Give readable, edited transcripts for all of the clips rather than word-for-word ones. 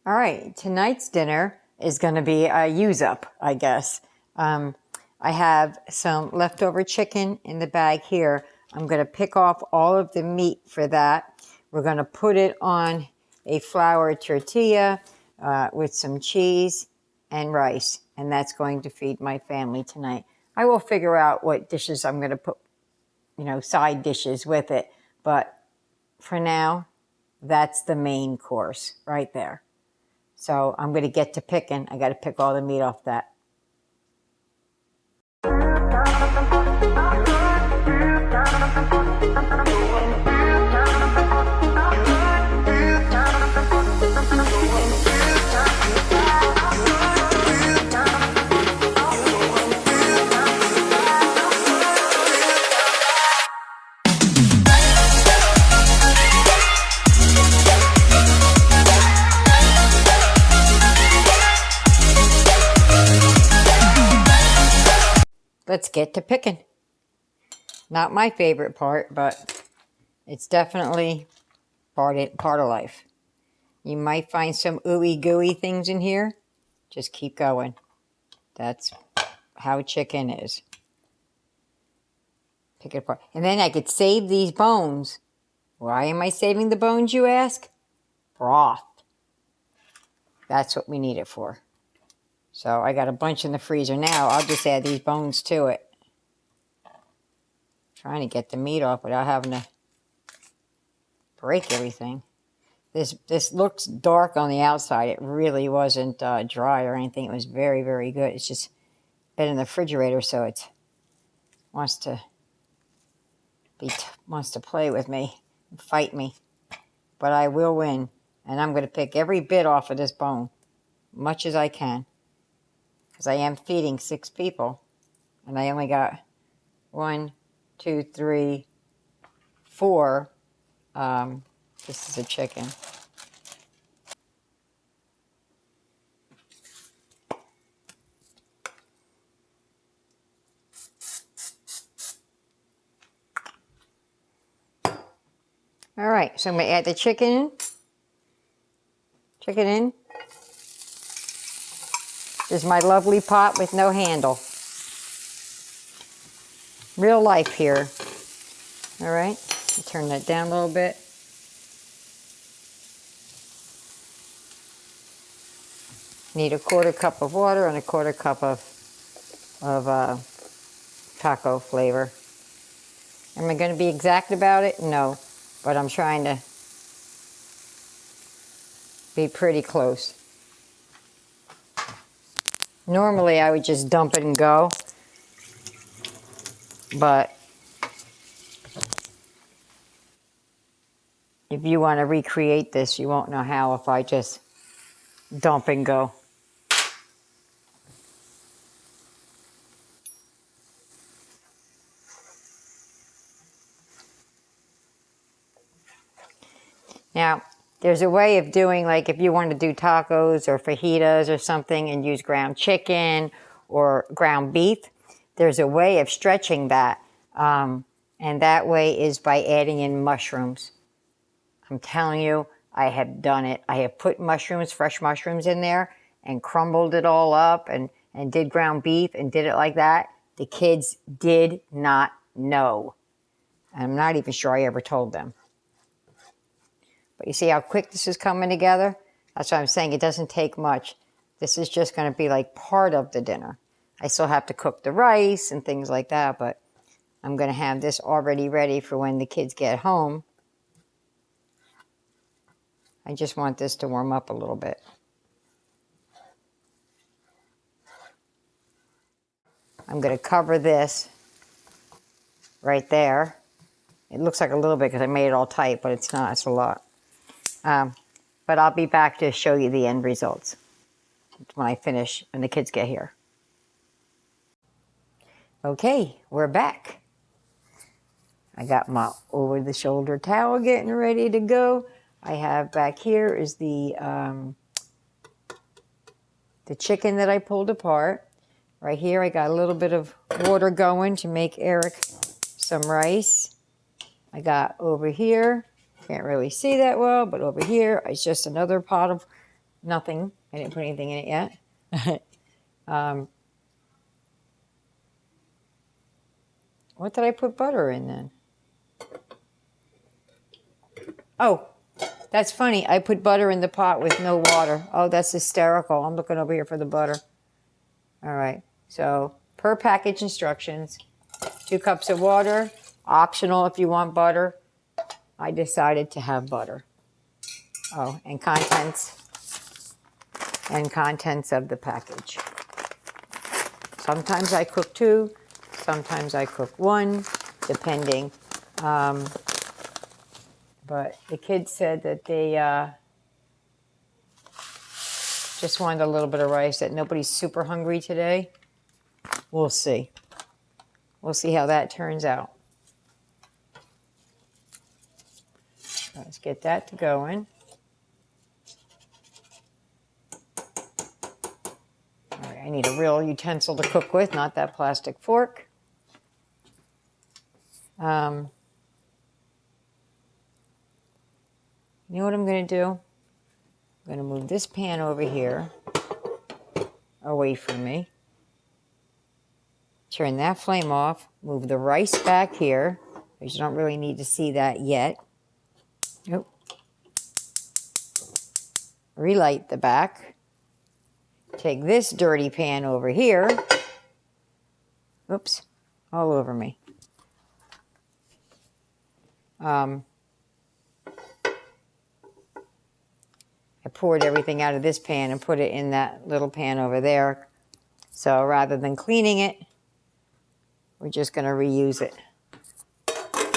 All right, tonight's dinner is going to be a use up, I guess. I have some leftover chicken in the bag here. I'm going to pick off all of the meat for that. We're going to put it on a flour tortilla with some cheese and rice, and that's going to feed my family tonight. I will figure out what dishes I'm going to put, side dishes with it, but for now, that's the main course right there. So I'm going to get to picking. I got to pick all the meat off that. Let's get to picking. Not my favorite part, but it's definitely part of life. You might find some ooey gooey things in here. Just keep going. That's how chicken is. Pick it apart. And then I could save these bones. Why am I saving the bones, you ask? Broth. That's what we need it for. So I got a bunch in the freezer now. I'll just add these bones to it. Trying to get the meat off without having to break everything. This looks dark on the outside. It really wasn't dry or anything. It was very, very good. It's just been in the refrigerator, so it wants to play with me, and fight me. But I will win, and I'm going to pick every bit off of this bone, much as I can, because I am feeding 6 people, and I only got 1, 2, 3, 4. This is a chicken. All right, so I'm going to add the chicken in. This is my lovely pot with no handle. Real life here. All right, turn that down a little bit. Need a 1/4 cup of water and a 1/4 cup of taco flavor. Am I going to be exact about it? No, but I'm trying to be pretty close. Normally I would just dump it and go, but if you want to recreate this, you won't know how if I just dump and go. Now, there's a way of doing, like if you want to do tacos or fajitas or something and use ground chicken or ground beef, there's a way of stretching that. And that way is by adding in mushrooms. I'm telling you, I have done it. I have put mushrooms, fresh mushrooms in there and crumbled it all up and did ground beef and did it like that. The kids did not know. I'm not even sure I ever told them. But you see how quick this is coming together? That's what I'm saying. It doesn't take much. This is just going to be like part of the dinner. I still have to cook the rice and things like that, but I'm going to have this already ready for when the kids get home. I just want this to warm up a little bit. I'm going to cover this right there. It looks like a little bit because I made it all tight, but it's not. It's a lot. But I'll be back to show you the end results when I finish, when the kids get here. Okay, we're back. I got my over-the-shoulder towel getting ready to go. I have back here is the chicken that I pulled apart. Right here I got a little bit of water going to make Eric some rice. I got over here, can't really see that well, but over here is just another pot of Nothing. I didn't put anything in it yet. What did I put butter in then? Oh, that's funny. I put butter in the pot with no water. Oh, that's hysterical. I'm looking over here for the butter. All right. So per package instructions, 2 cups of water, optional if you want butter. I decided to have butter. Oh, and contents of the package. Sometimes I cook 2, sometimes I cook 1, depending. But the kids said that they just wanted a little bit of rice, that nobody's super hungry today. We'll see. We'll see how that turns out. Let's get that to going. All right, I need a real utensil to cook with, not that plastic fork. You know what I'm going to do? I'm going to move this pan over here, away from me. Turn that flame off. Move the rice back here, because you don't really need to see that yet. Nope. Relight the back. Take this dirty pan over here. Oops, all over me. I poured everything out of this pan and put it in that little pan over there. So rather than cleaning it, we're just going to reuse it.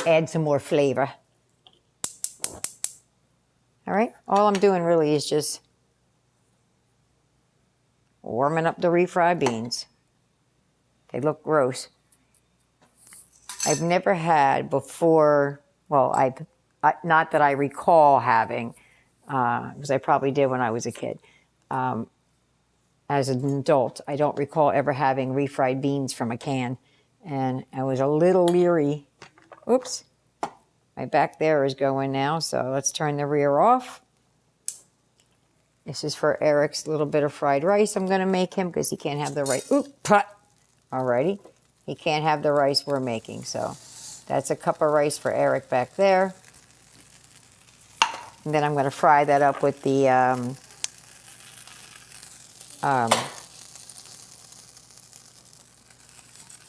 Add some more flavor. All right, all I'm doing really is just warming up the refried beans. They look gross. I've never had before, well, not that I recall having, because I probably did when I was a kid. As an adult, I don't recall ever having refried beans from a can. And I was a little leery. Oops. My back there is going now, so let's turn the rear off. This is for Eric's little bit of fried rice I'm going to make him, because he can't have the rice. Oop, pot. Alrighty. He can't have the rice we're making, so that's a cup of rice for Eric back there. And then I'm going to fry that up with the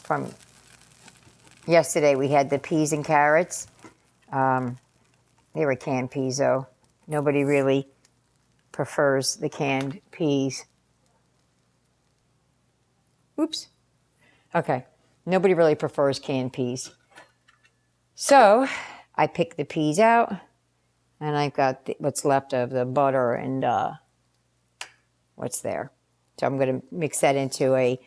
from yesterday we had the peas and carrots. They were canned peas, though. Nobody really prefers the canned peas. Oops. Okay. Nobody really prefers canned peas. So I picked the peas out, and I've got what's left of the butter and what's there. So I'm going to mix that into a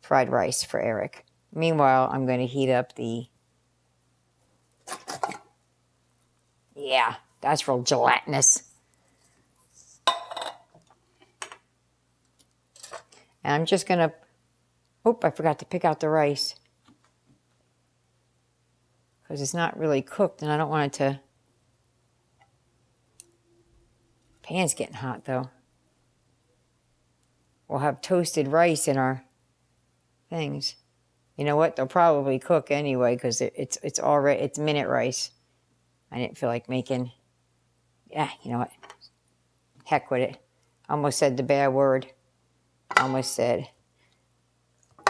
fried rice for Eric. Meanwhile, I'm going to heat up the... Yeah, that's real gelatinous. And I'm just going to... Oh, I forgot to pick out the rice. Because it's not really cooked, and I don't want it to... Pan's getting hot, though. We'll have toasted rice in our things. You know what? They'll probably cook anyway, because it's minute rice. I didn't feel like making... Yeah, you know what? Heck with it. Almost said the bad word. Almost said...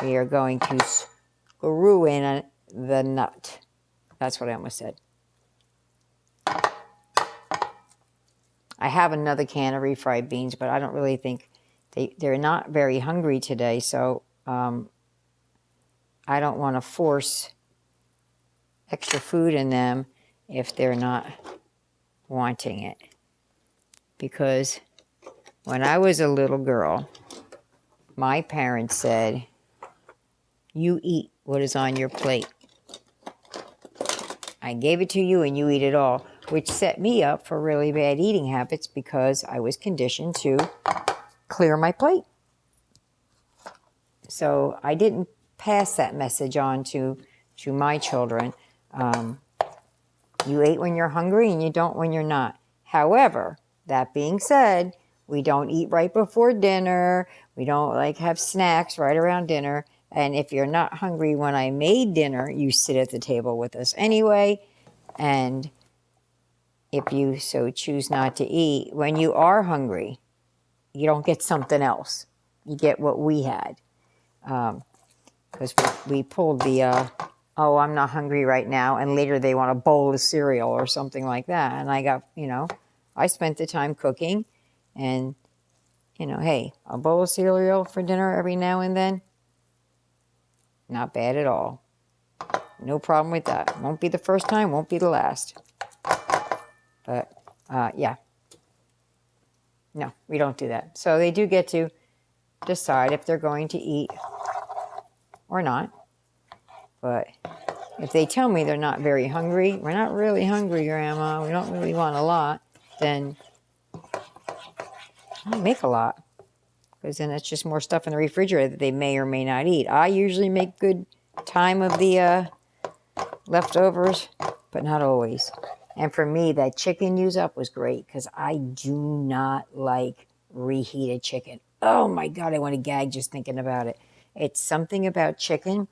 We are going to screw in the nut. That's what I almost said. I have another can of refried beans, but I don't really think they're not very hungry today, so I don't want to force extra food in them if they're not wanting it. Because when I was a little girl, my parents said, "You eat what is on your plate. I gave it to you and you eat it all," which set me up for really bad eating habits because I was conditioned to clear my plate. So I didn't pass that message on to my children. You ate when you're hungry and you don't when you're not. However, that being said, We don't eat right before dinner. We don't like have snacks right around dinner. And if you're not hungry when I made dinner, you sit at the table with us anyway. And if you so choose not to eat, when you are hungry, you don't get something else. You get what we had. Because we pulled the, oh, I'm not hungry right now. And later they want a bowl of cereal or something like that. And I got, I spent the time cooking. And, hey, a bowl of cereal for dinner every now and then, not bad at all. No problem with that. Won't be the first time, won't be the last. But, yeah. No, we don't do that. So they do get to decide if they're going to eat or not. But if they tell me they're not very hungry, we're not really hungry, Grandma, we don't really want a lot, then I don't make a lot. Because then it's just more stuff in the refrigerator that they may or may not eat. I usually make good time of the leftovers, but not always. And for me, that chicken use up was great because I do not like reheated chicken. Oh my God, I want to gag just thinking about it. It's something about chicken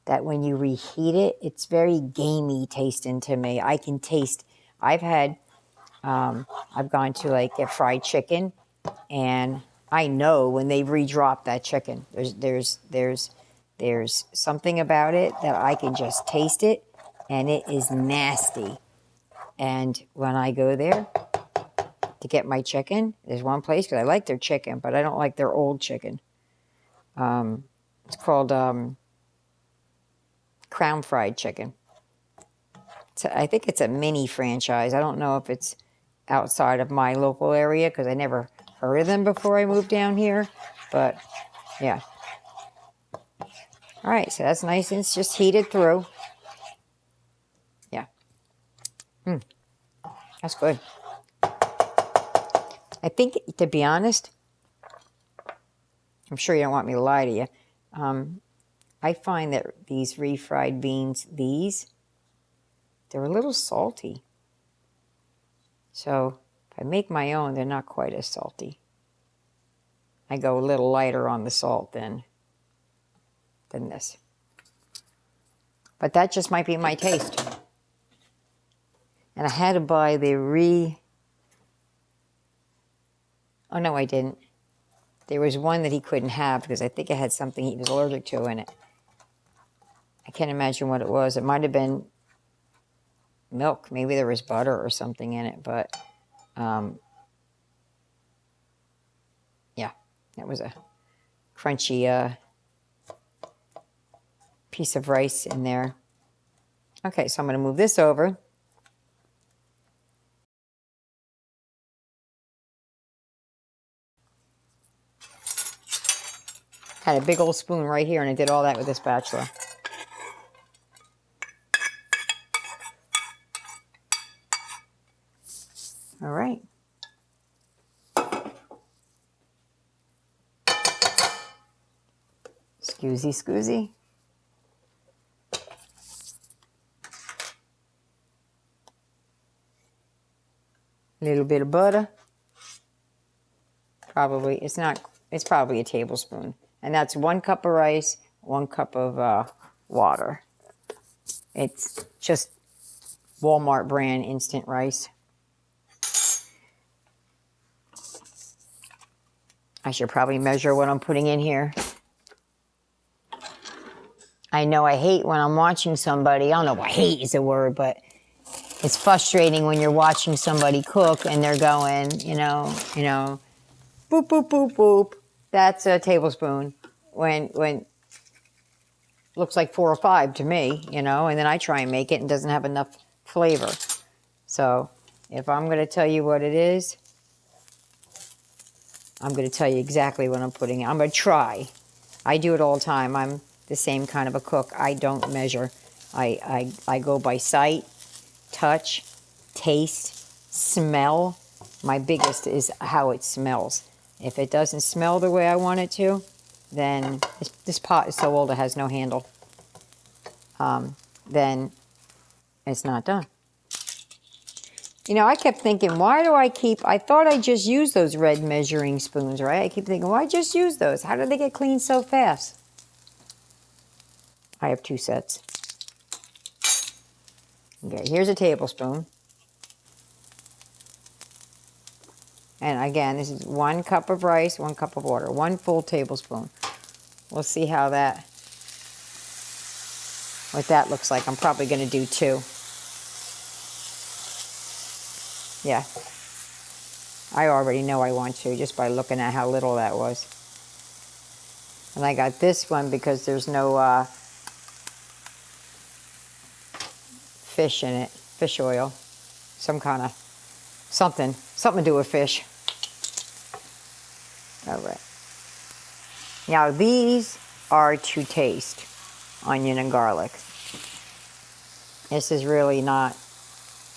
that when you reheat it, it's very gamey tasting to me. I can taste, I've gone to like get fried chicken, and I know when they re-drop that chicken. There's something about it that I can just taste it, and it is nasty. And when I go there to get my chicken, there's one place, because I like their chicken, but I don't like their old chicken. It's called Crown Fried Chicken. I think it's a mini franchise. I don't know if it's outside of my local area because I never heard of them before I moved down here. But, yeah. All right, so that's nice and it's just heated through. Yeah. That's good. I think, to be honest, I'm sure you don't want me to lie to you. I find that these refried beans, they're a little salty. So if I make my own, they're not quite as salty. I go a little lighter on the salt than this. But that just might be my taste. And I had to buy oh no, I didn't. There was one that he couldn't have because I think it had something he was allergic to in it. I can't imagine what it was. It might have been milk. Maybe there was butter or something in it, but yeah, that was a crunchy piece of rice in there. Okay, so I'm going to move this over. Had a big old spoon right here, and I did all that with a spatula. All right. Excusey, scoozy. A little bit of butter. Probably, it's probably a tablespoon. And that's 1 cup of rice, 1 cup of water. It's just Walmart brand instant rice. I should probably measure what I'm putting in here. I know I hate when I'm watching somebody. I don't know if hate is a word, but it's frustrating when you're watching somebody cook and they're going, boop, boop, boop, boop. That's a tablespoon. When looks like 4 or 5 to me, and then I try and make it and it doesn't have enough flavor. So if I'm going to tell you what it is, I'm going to tell you exactly what I'm putting in. I'm going to try. I do it all the time. I'm the same kind of a cook. I don't measure. I go by sight, touch, taste, smell. My biggest is how it smells. If it doesn't smell the way I want it to, then this pot is so old it has no handle. Then it's not done. You know, I kept thinking, why do I thought I just used those red measuring spoons, right? I keep thinking, why just use those? How did they get clean so fast? I have 2 sets. Okay, here's a tablespoon. And again, this is 1 cup of rice, 1 cup of water, 1 full tablespoon. We'll see how what that looks like. I'm probably going to do 2. Yeah, I already know I want 2 just by looking at how little that was. And I got this one because there's no fish in it, fish oil, some kind of something to do with fish. All right. Now these are to taste, onion and garlic. This is really not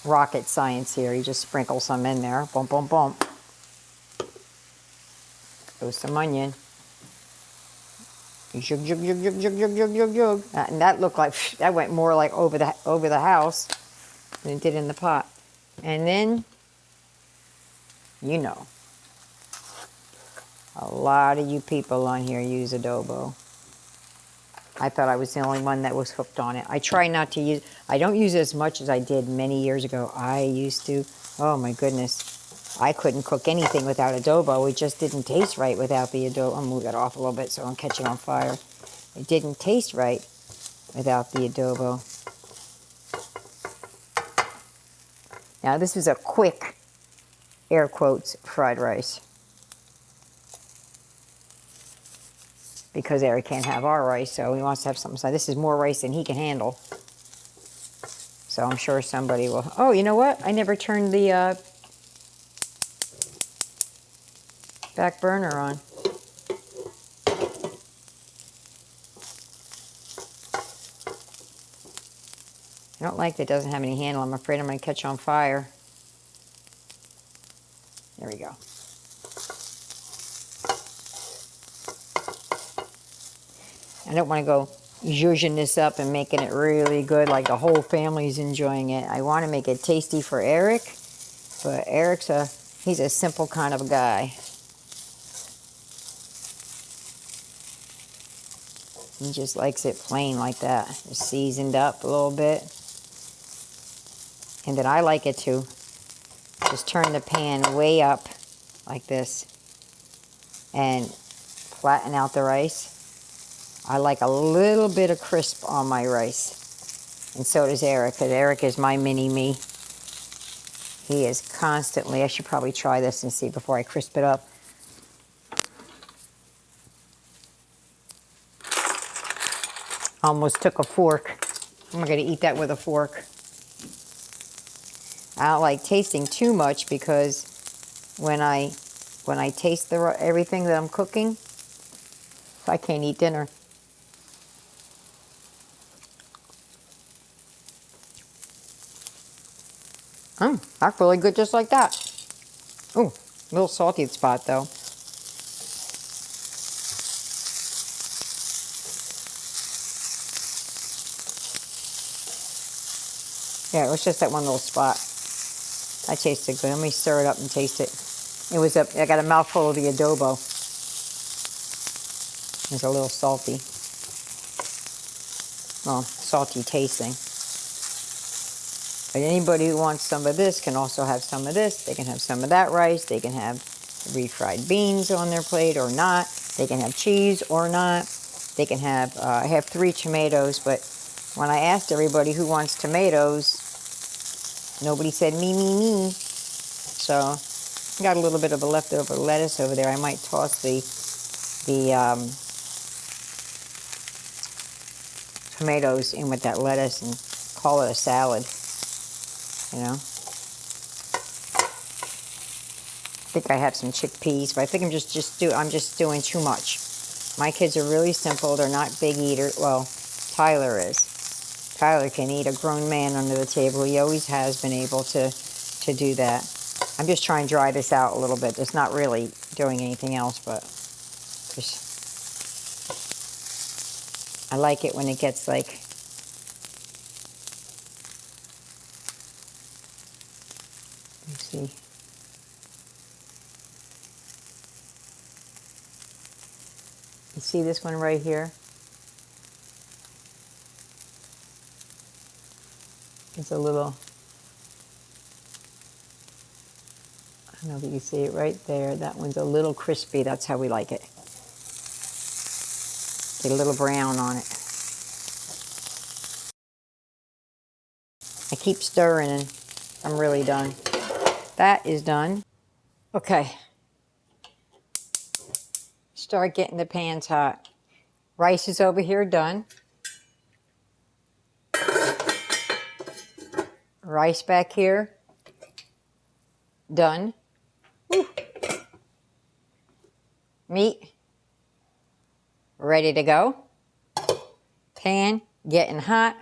rocket science here. You just sprinkle some in there. Boom, boom, boom. Goes some onion. Jug, jug, jug, jug, jug, jug, jug, jug, jug. And that looked like, that went more like over the house than it did in the pot. And then, you know, a lot of you people on here use adobo. I thought I was the only one that was hooked on it. I try not to use, I don't use it as much as I did many years ago. I used to, oh my goodness. I couldn't cook anything without adobo. It just didn't taste right without the adobo. I'll move that off a little bit so I don't catch it on fire. It didn't taste right without the adobo. Now this is a quick, air quotes, fried rice. Because Eric can't have our rice, so he wants to have something. So this is more rice than he can handle. So I'm sure somebody will. Oh, you know what? I never turned the back burner on. I don't like that it doesn't have any handle. I'm afraid I'm going to catch on fire. There we go. I don't want to go zhuzhing this up and making it really good like the whole family's enjoying it. I want to make it tasty for Eric, but he's a simple kind of a guy. He just likes it plain like that, just seasoned up a little bit. And then I like it to just turn the pan way up like this and flatten out the rice. I like a little bit of crisp on my rice. And so does Eric, because Eric is my mini-me. He is constantly, I should probably try this and see before I crisp it up. Almost took a fork. I'm going to eat that with a fork. I don't like tasting too much because when I taste everything that I'm cooking, I can't eat dinner. That's really good just like that. Ooh, a little salty spot though. Yeah, it was just that one little spot. That tasted good. Let me stir it up and taste it. I got a mouthful of the adobo. It's a little salty. Well, salty tasting. But anybody who wants some of this can also have some of this. They can have some of that rice. They can have refried beans on their plate or not. They can have cheese or not. They can have, I have 3 tomatoes, but when I asked everybody who wants tomatoes, nobody said me, me, me. So I got a little bit of a leftover lettuce over there. I might toss the tomatoes in with that lettuce and call it a salad. You know, I think I have some chickpeas, but I think I'm just doing too much. My kids are really simple. They're not big eaters. Well, Tyler is. Tyler can eat a grown man under the table. He always has been able to do that. I'm just trying to dry this out a little bit. It's not really doing anything else, but I like it when it gets like see. You see this one right here? It's a little, I don't know if you can see it right there. That one's a little crispy. That's how we like it. Get a little brown on it. I keep stirring and I'm really done. That is done. Okay. Start getting the pans hot. Rice is over here done. Rice back here, done. Woo. Meat, ready to go. Pan, getting hot.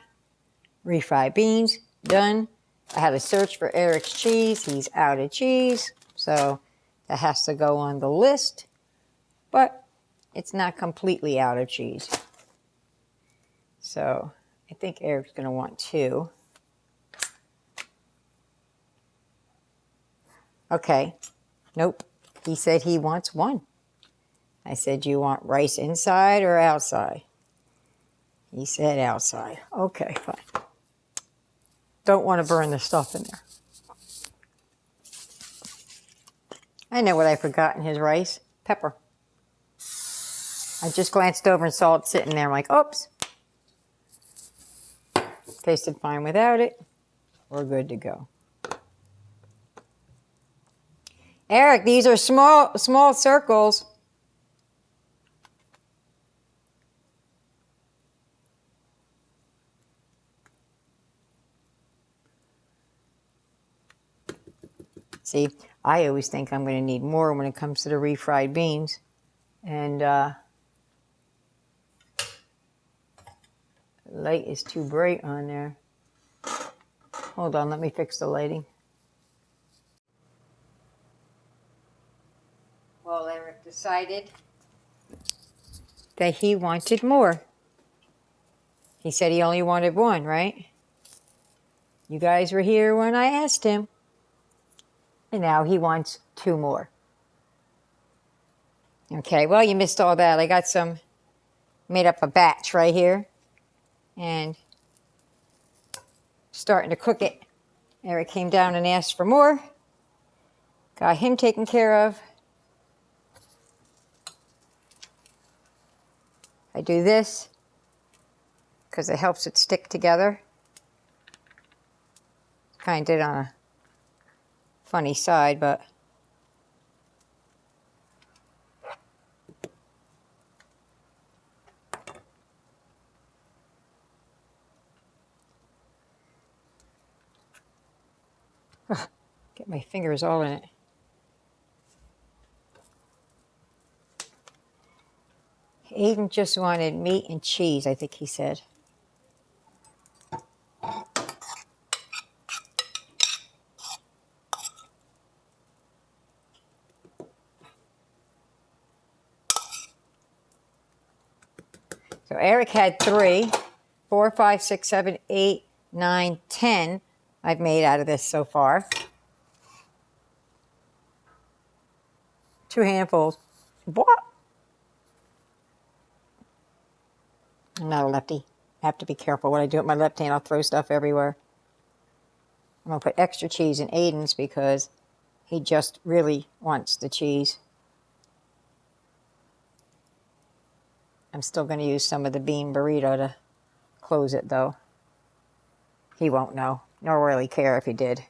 Refried beans, done. I had to search for Eric's cheese. He's out of cheese, so that has to go on the list. But it's not completely out of cheese. So I think Eric's going to want 2. Okay, nope. He said he wants 1. I said, you want rice inside or outside? He said outside. Okay, fine. Don't want to burn the stuff in there. I know what I forgot in his rice. Pepper. I just glanced over and saw it sitting there. I'm like, oops. Tasted fine without it. We're good to go. Eric, these are small circles. See, I always think I'm going to need more when it comes to the refried beans. And light is too bright on there. Hold on, let me fix the lighting. Well, Eric decided that he wanted more. He said he only wanted 1, right? You guys were here when I asked him. And now he wants 2 more. Okay, well, you missed all that. I got made up a batch right here. And starting to cook it. Eric came down and asked for more. Got him taken care of. I do this because it helps it stick together. Kind of did on a funny side, but get my fingers all in it. Aiden just wanted meat and cheese, I think he said. So Eric had 3, 4, 5, 6, 7, 8, 9, 10 I've made out of this so far. 2 handfuls. What? I'm not a lefty. I have to be careful what I do with my left hand. I'll throw stuff everywhere. I'm going to put extra cheese in Aiden's because he just really wants the cheese. I'm still going to use some of the bean burrito to close it, though. He won't know, nor really care if he did.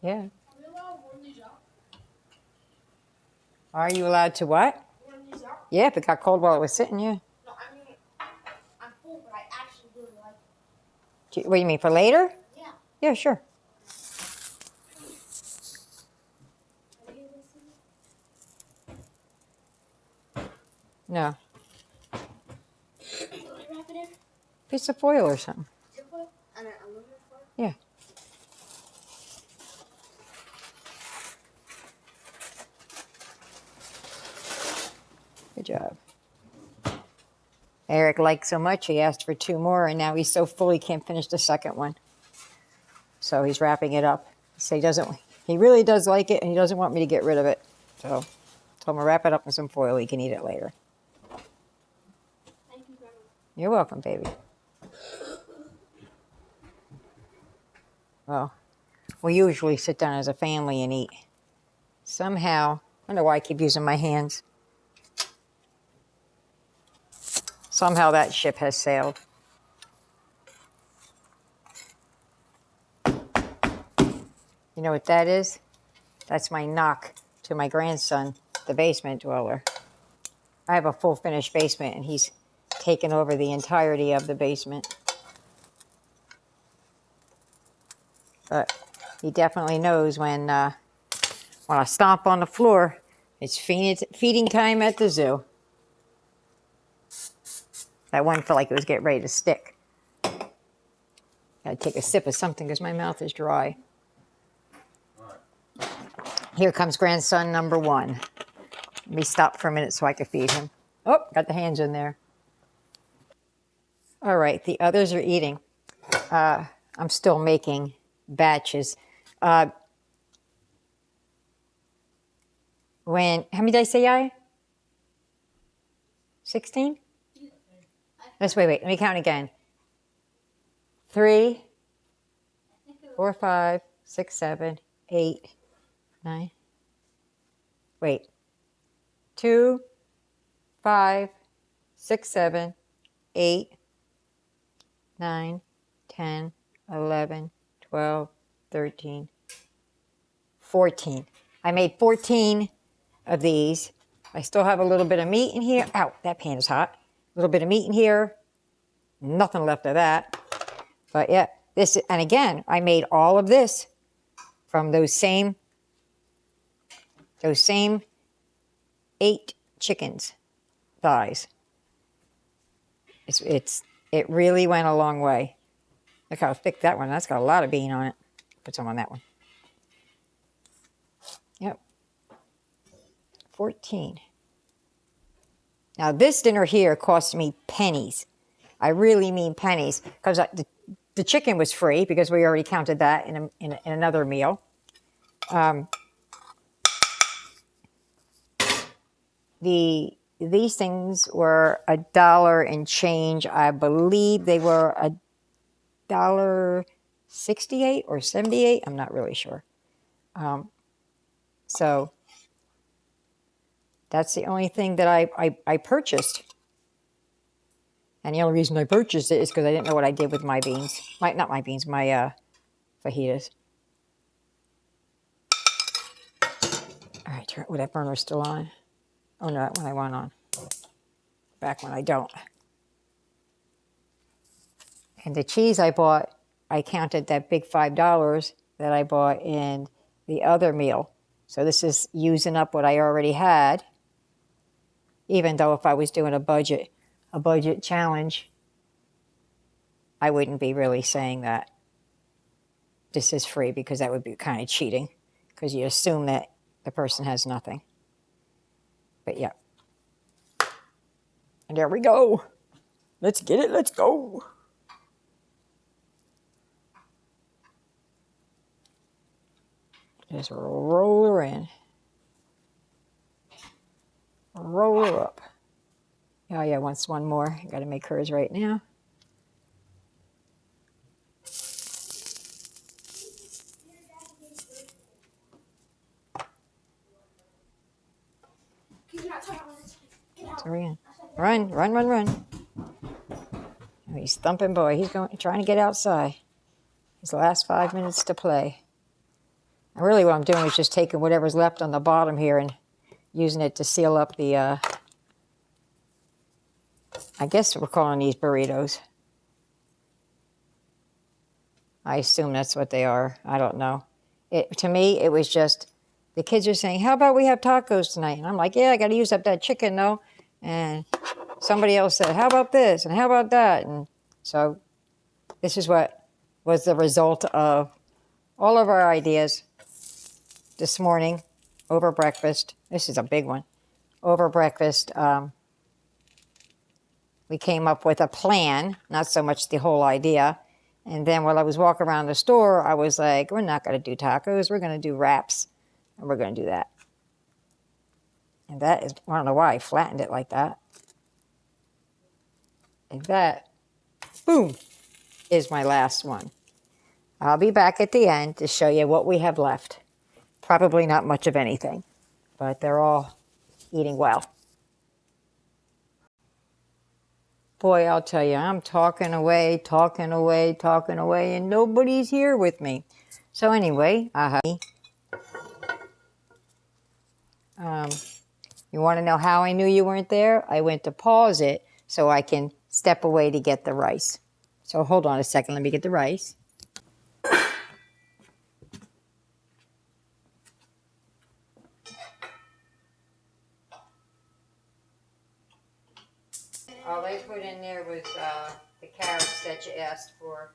Yeah. Are you allowed to what? Yeah, if it got cold while it was sitting, yeah. No, I mean, I'm full, but I actually really like it. What do you mean, for later? Yeah. Yeah, sure. No. What do you wrap it in? Piece of foil or something. Foil? And an aluminum foil? Yeah. Good job. Eric liked so much, he asked for 2 more, and now he's so full he can't finish the second one. So he's wrapping it up. So he really does like it, and he doesn't want me to get rid of it. So I told him to wrap it up in some foil. He can eat it later. Thank you, Grandma. You're welcome, baby. Well, we usually sit down as a family and eat. Somehow, I don't know why I keep using my hands. Somehow that ship has sailed. You know what that is? That's my knock to my grandson, the basement dweller. I have a full finished basement, and he's taken over the entirety of the basement. But he definitely knows when I stomp on the floor, it's feeding time at the zoo. That one felt like it was getting ready to stick. Gotta take a sip of something because my mouth is dry. Here comes grandson number 1. Let me stop for a minute so I can feed him. Oh, got the hands in there. All right, the others are eating. I'm still making batches. How many did I say I? 16? Let's wait. Let me count again. 3, 4, 5, 6, 7, 8, 9. Wait. 2, 5, 6, 7, 8, 9, 10, 11, 12, 13, 14. I made 14 of these. I still have a little bit of meat in here. Ow, that pan is hot. A little bit of meat in here. Nothing left of that. But yeah, and again, I made all of this from those same 8 chickens thighs. It really went a long way. Look how thick that one. That's got a lot of bean on it. Put some on that one. Yep. 14. Now this dinner here cost me pennies. I really mean pennies, because the chicken was free because we already counted that in another meal. These things were $1 and change. I believe they were $1.68 or 78. I'm not really sure. So that's the only thing that I purchased. And the only reason I purchased it is because I didn't know what I did with my beans. My fajitas. All right, that burner's still on. Oh, no, that one I want on. Back when I don't. And the cheese I bought, I counted that big $5 that I bought in the other meal. So this is using up what I already had. Even though if I was doing a budget challenge, I wouldn't be really saying that this is free, because that would be kind of cheating, because you assume that the person has nothing. But yeah. And there we go. Let's get it. Let's go. Just roll her in. Roll her up. Oh yeah, wants one more. I gotta make hers right now. Run. Oh, he's thumping boy. He's trying to get outside. His last 5 minutes to play. And really what I'm doing is just taking whatever's left on the bottom here and using it to seal up the, I guess we're calling these burritos. I assume that's what they are. I don't know. To me, it was just, the kids are saying, how about we have tacos tonight? And I'm like, yeah, I got to use up that chicken, though. And somebody else said, how about this? And how about that? And so this is what was the result of all of our ideas this morning over breakfast. This is a big one. Over breakfast. we came up with a plan, not so much the whole idea. And then while I was walking around the store, I was like, we're not going to do tacos. We're going to do wraps. And we're going to do that. And that is, I don't know why I flattened it like that. And that, boom, is my last one. I'll be back at the end to show you what we have left. Probably not much of anything, but they're all eating well. Boy, I'll tell you, I'm talking away, and nobody's here with me. So anyway, you want to know how I knew you weren't there? I went to pause it so I can step away to get the rice. So hold on a second, let me get the rice. All I put in there was the carrots that you asked for.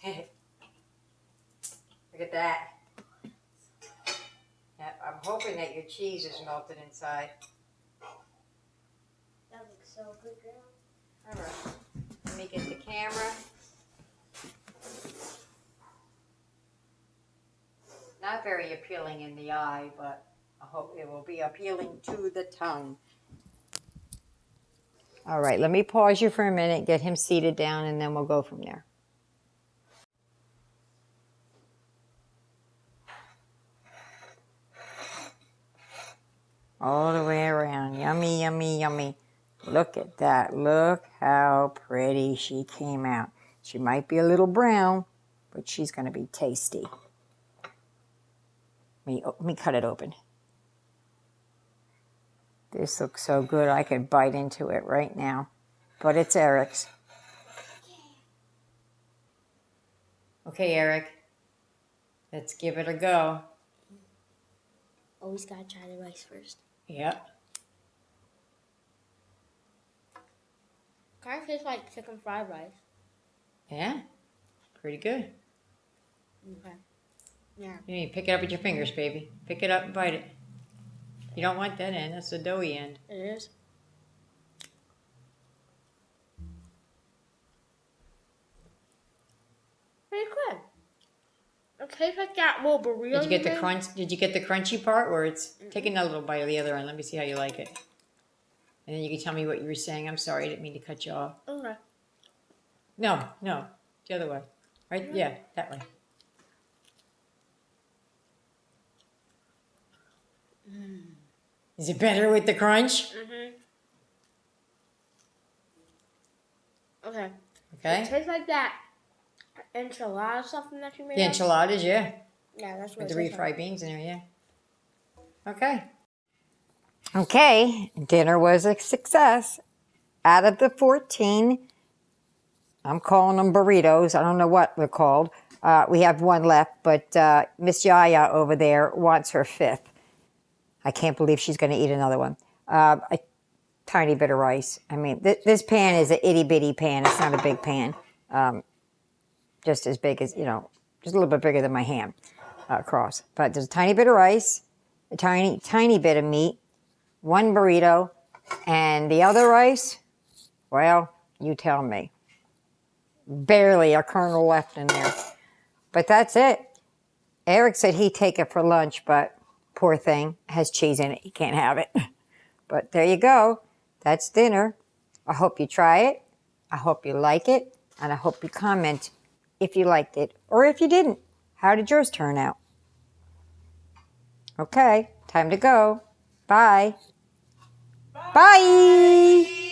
Look at that. Yeah, I'm hoping that your cheese is melted inside. That looks so good, girl. All right. Let me get the camera. Not very appealing in the eye, but I hope it will be appealing to the tongue. All right, let me pause you for a minute, get him seated down, and then we'll go from there. All the way around. Yummy, yummy, yummy. Look at that. Look how pretty she came out. She might be a little brown, but she's going to be tasty. Let me cut it open. This looks so good, I could bite into it right now. But it's Eric's. Okay, Eric. Let's give it a go. Always gotta try the rice first. Yep. Kind of tastes like chicken fried rice. Yeah. Pretty good. Okay. Yeah. You need to pick it up with your fingers, baby. Pick it up and bite it. You don't want that end. That's the doughy end. It is. Pretty good. It tastes like that little burrito. Did you get the crunch? Did you get the crunchy part, or it's take another little bite of the other end? Let me see how you like it, and then you can tell me what you were saying. I'm sorry, I didn't mean to cut you off. Okay. No, the other way. Right? Yeah, that way. Is it better with the crunch? Okay. Okay. It tastes like that enchilada something that you made. The enchiladas, yeah. Yeah, that's what With it the tastes refried beans in there, yeah. Okay. Okay, dinner was a success. Out of the 14, I'm calling them burritos. I don't know what they're called. We have one left, but Miss Yaya over there wants her 5th. I can't believe she's going to eat another one. A tiny bit of rice. I mean, this pan is an itty-bitty pan. It's not a big pan. Just as big as, just a little bit bigger than my hand across. But there's a tiny bit of rice, a tiny bit of meat, one burrito, and the other rice, well, you tell me. Barely a kernel left in there. But that's it. Eric said he'd take it for lunch, but poor thing, has cheese in it. He can't have it. But there you go. That's dinner. I hope you try it. I hope you like it. And I hope you comment if you liked it or if you didn't. How did yours turn out? Okay, time to go. Bye. Bye.